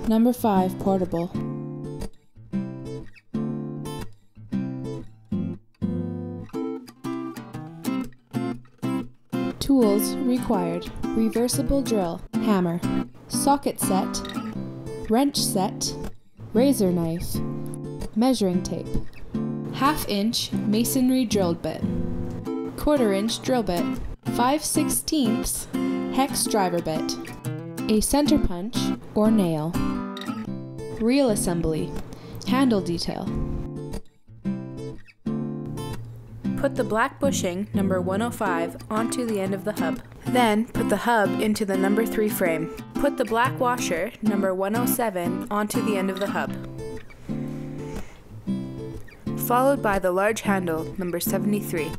Number 5, portable. Tools required: reversible drill, hammer, socket set, wrench set, razor knife, measuring tape, 1/2 inch masonry drill bit, 1/4 inch drill bit, 5/16 hex driver bit, a center punch or nail, reel assembly, handle detail. Put the black bushing, number 105, onto the end of the hub. Then put the hub into the number 3 frame. Put the black washer, number 107, onto the end of the hub, followed by the large handle, number 73.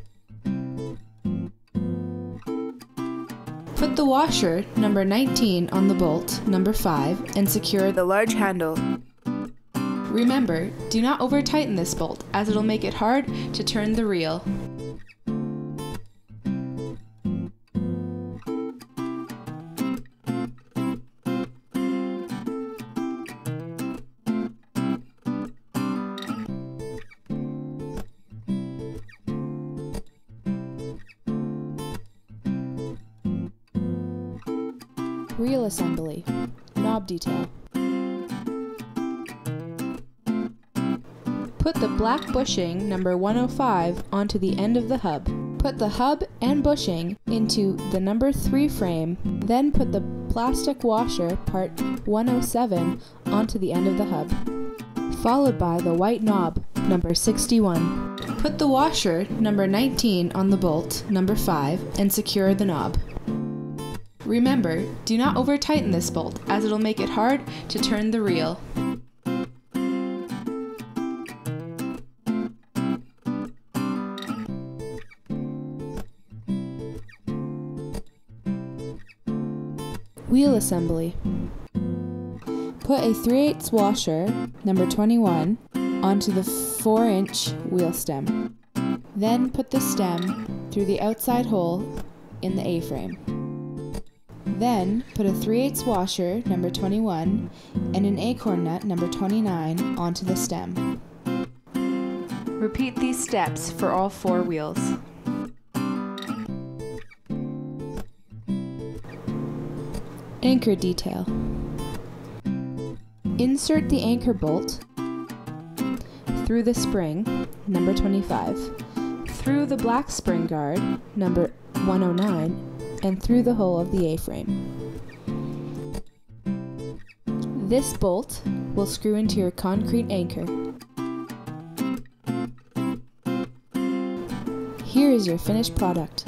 Put the washer, number 19, on the bolt, number 5, and secure the large handle. Remember, do not over-tighten this bolt, as it'll make it hard to turn the reel. Reel assembly, knob detail. Put the black bushing, number 105, onto the end of the hub. Put the hub and bushing into the number 3 frame, then put the plastic washer, part 107, onto the end of the hub, followed by the white knob, number 61. Put the washer, number 19, on the bolt, number 5, and secure the knob. Remember, do not over-tighten this bolt, as it'll make it hard to turn the reel. Wheel assembly. Put a 3/8 washer, number 21, onto the 4-inch wheel stem. Then put the stem through the outside hole in the A-frame. Then put a 3/8 washer, number 21, and an acorn nut, number 29, onto the stem. Repeat these steps for all 4 wheels. Anchor detail. Insert the anchor bolt through the spring, number 25, through the black spring guard, number 109, and through the hole of the A-frame. This bolt will screw into your concrete anchor. Here is your finished product.